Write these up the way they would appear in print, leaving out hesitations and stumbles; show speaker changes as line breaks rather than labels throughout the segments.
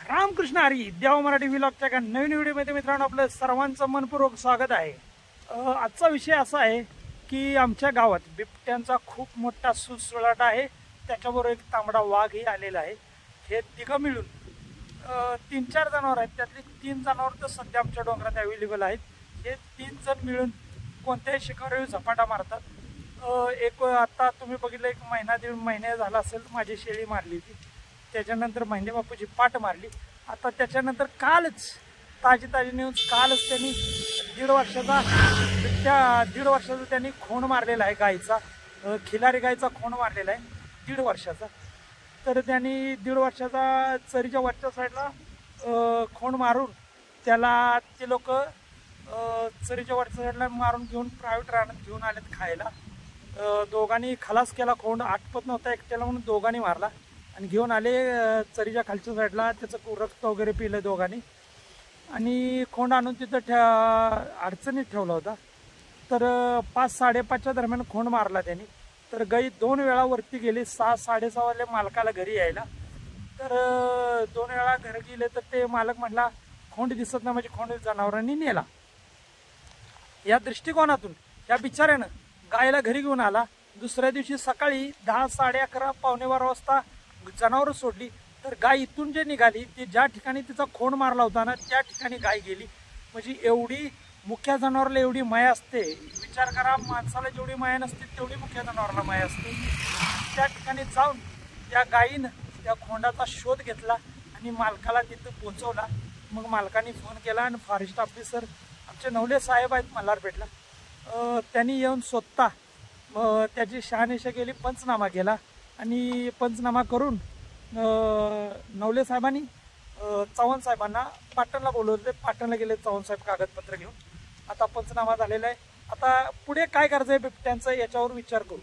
रामकृष्ण हरी देव मराठी व्लॉगच्या एका नवीन व्हिडिओमध्ये मित्रांनो आपलं सर्वांचं मनपूर्वक स्वागत आहे। आजचा विषय असा आहे की आमच्या गावात बिबट्यांचा खूप मोठा सुळसुळाट आहे। त्याच्याबरोबर एक तांबडा वाघही आलेला आहे। हे तिघं मिळून 3-4 जनावर आहेत। त्यातली 3 जनावर तर सध्या आमच्या डोंगरात अवेलेबल आहेत। हे 3 जण मिळून कोणत्याही शिकारीवर झपाटा मारतात। एक आता तुम्ही बघितलं 1-1.5 महिने झाला असेल माझी शेळी मारली ती, त्याच्यानंतर महिने बापूची पाट मारली। आता त्याच्यानंतर कालच ताजी न्यूज, कालच त्यांनी 1.5 वर्षाचा बिबट्या 1.5 वर्षाचा त्यांनी खोंड मारलेला आहे। गायचा खिलारी गायचा खोंड मारलेला आहे 1.5 वर्षाचा। तर त्यांनी 1.5 वर्षाचा चरीच्या वरच्या साईडला खोंड मारून त्याला ते लोक चरीच्या वरच्या साईडला मारून घेऊन प्रायव्हेट रानात घेऊन आलेत खायला। दोघांनी खलास केला खोंड, आटपत नव्हता एकट्याला म्हणून दोघांनी मारला आणि घेऊन आले चरीच्या खालच्या साईडला। त्याचं रक्त वगैरे पिलं दोघांनी आणि खोंड आणून तिथं अडचणीत ठेवला होता। तर 5-5:30च्या दरम्यान खोंड मारला त्यांनी। तर गाई 2 वेळा वरती गेली, 6-6:30 वाजले मालकाला घरी यायला। तर 2 वेळा घरी गेले तर ते मालक म्हटला खोंड दिसत नाही, म्हणजे खोंड जनावरांनी नेला। या दृष्टिकोनातून या बिचाऱ्यानं गायला घरी घेऊन आला। दुसऱ्या दिवशी सकाळी 10-11:30 पावणे-12 वाजता जनावर सोडली। तर गाय इथून जे निघाली ती ज्या ठिकाणी तिचा खोंड मारला होता ना त्या ठिकाणी गाय गेली। म्हणजे एवढी मुख्या जनावराला एवढी माया असते, विचार करा, माणसाला जेवढी माया नसते तेवढी मुख्या जनावराला माया असते। त्या ठिकाणी जाऊन त्या गायीनं त्या खोंडाचा शोध घेतला आणि मालकाला तिथं पोहोचवला। मग मालकाने फोन केला आणि फॉरेस्ट ऑफिसर आमचे नवले साहेब आहेत मल्हारपेठला, त्यांनी येऊन स्वतः त्याची शहानिशा केली, पंचनामा केला आणि पंचनामा करून नवले साहेबांनी चव्हाण साहेबांना पाटणला बोलवले। पाटणला गेले चव्हाण साहेब कागदपत्र घेऊन। आता पंचनामा झालेला आहे। आता पुढे काय करायचं आहे बिबट्यांचं याच्यावर विचार करू।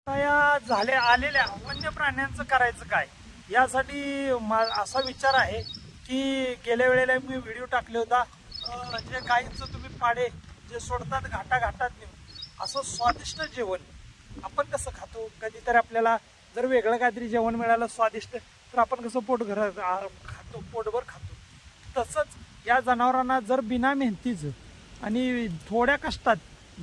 आता या आलेल्या वन्य प्राण्यांचं करायचं काय यासाठी असा विचार आहे की गेल्या वेळेला मी व्हिडिओ टाकले होता, जे गायींचं तुम्ही पाडे जे सोडतात घाटाघाटात नेऊन, असं स्वादिष्ट जेवण आपण कसं खातो, कधीतरी आपल्याला जर वेगळं काहीतरी जेवण मिळालं स्वादिष्ट तर आपण कसं खातो, पोटभर खातो, तसंच या जनावरांना जर बिना मेहनतीचं आणि थोड्या कष्टात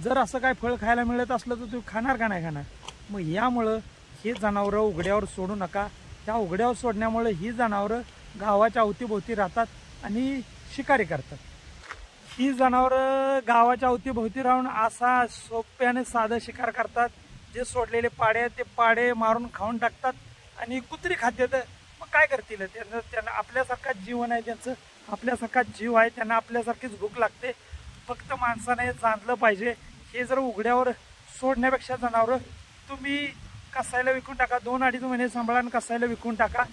जर असं काय फळ खायला मिळत असलं तर तुम्ही खाणार का नाही खाणार। मग यामुळं ही जनावरं उघड्यावर सोडू नका। त्या उघड्यावर सोडण्यामुळे ही जनावरं गावाच्या अवतीभोवती राहतात आणि शिकारी करतात। ही जनावरं गावाच्या अवतीभोवती राहून असा सोप्याने साधं शिकार करतात। जे सोडलेले पाडे आहेत ते पाडे मारून खाऊन टाकतात आणि कुत्री खात्यात। मग काय करतील, त्यांना आपल्यासारखाच जीवन आहे, त्यांचं आपल्यासारखाच जीव आहे, त्यांना आपल्यासारखीच भूक लागते। फक्त माणसाने जाणलं पाहिजे, हे जर उघड्यावर सोडण्यापेक्षा जनावरं तुम्ही कसायला विकून टाका, 2-2.5 महिने सांभाळा आणि कसायला विकून टाका।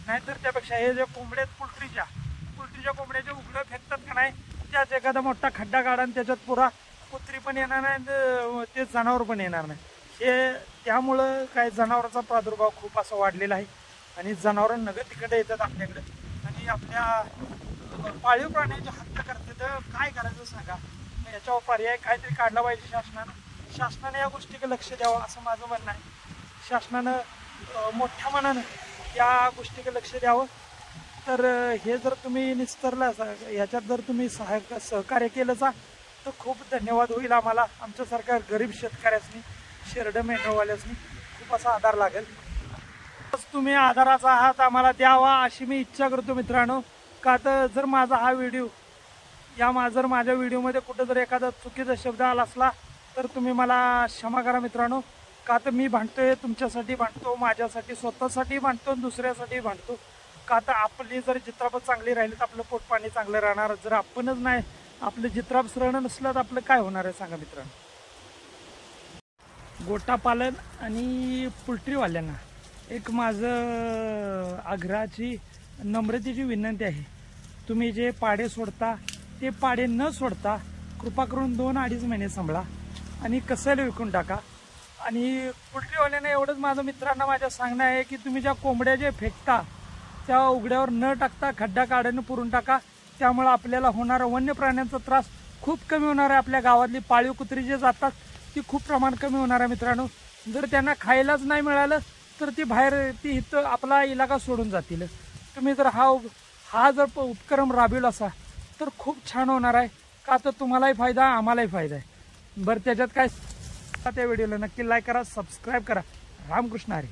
नाहीतर त्यापेक्षा हे जे कोंबड्या पोल्ट्रीच्या कोंबड्याचे उघडं फेकतात का नाही, त्यात एखादा मोठा खड्डा काढा आणि त्याच्यात पुरा कुत्री पण येणार नाही, ते जनावर पण येणार नाही। हे त्यामुळं काय जनावरांचा प्रादुर्भाव खूप असा वाढलेला आहे आणि जनावरं नगद तिकडे येतात आपल्याकडे आणि आपल्या पाळीव प्राण्यांची हत्या करते। तर काय करायचं सांगा, याच्यावर पर्याय काहीतरी काढला पाहिजे शासनाने या गोष्टीकडे लक्ष द्यावं असं माझं म्हणणं आहे। शासनानं मोठ्या मनानं या गोष्टीकडे लक्ष द्यावं। तर हे जर तुम्ही निस्तरला याच्यात जर तुम्ही सहकार्य केलं तर खूप धन्यवाद होईल आम्हाला, आमच्यासारख्या गरीब शेतकऱ्यांनी, शेरडं मेंढरवाल्यासनी खूप असा आधार लागेल। तुम्ही आधाराचा हात आम्हाला द्यावा अशी मी इच्छा करतो मित्रांनो। का तर जर माझा हा व्हिडिओ जर माझ्या व्हिडिओमध्ये कुठं जर एखादा चुकीचा शब्द आला असला तर तुम्ही मला क्षमा करा मित्रांनो। का तर मी भांडतोय, तुमच्यासाठी भांडतो, माझ्यासाठी स्वतःसाठी भांडतो, दुसऱ्यासाठी भांडतो। का तर आपली जर चित्रापत चांगली राहिली तर आपलं पोटपाणी चांगलं राहणार। जर आपणच नाही, आपलं चित्राप सरळ नसलं तर आपलं काय होणार आहे सांगा मित्रांनो। गोटापालन आणि पोल्ट्रीवाल्यांना एक माझं आग्रहाची नम्रतेची विनंती आहे, तुम्ही जे पाडे सोडता ते पाडे न सोडता कृपा करून 2-2.5 महिने सांभाळा आणि कसायला विकून टाका। आणि पोल्ट्रीवाल्यांना एवढंच माझं मित्रांना माझ्या सांगणं आहे की तुम्ही ज्या कोंबड्या जे फेकता त्या उघड्यावर न टाकता खड्डा काढून पुरून टाका। त्यामुळे आपल्याला होणारा वन्य प्राण्यांचा त्रास खूप कमी होणार आहे। आपल्या गावातली पाळीव कुत्री जे जातात ती खूप प्रमाण कमी होणार आहे मित्रांनो। जर त्यांना खायलाच नाही मिळालं तर ती बाहेर ती इथं आपला इलाका सोडून जातील। तुम्ही जर हा जर उपक्रम राबविला असा तर खूप छान होणार आहे, का तर तुम्हालाही फायदा आम्हालाही फायदा आहे। बरं त्याच्यात काय, त्या व्हिडिओला नक्की लाईक करा, सबस्क्राईब करा। रामकृष्ण हरी।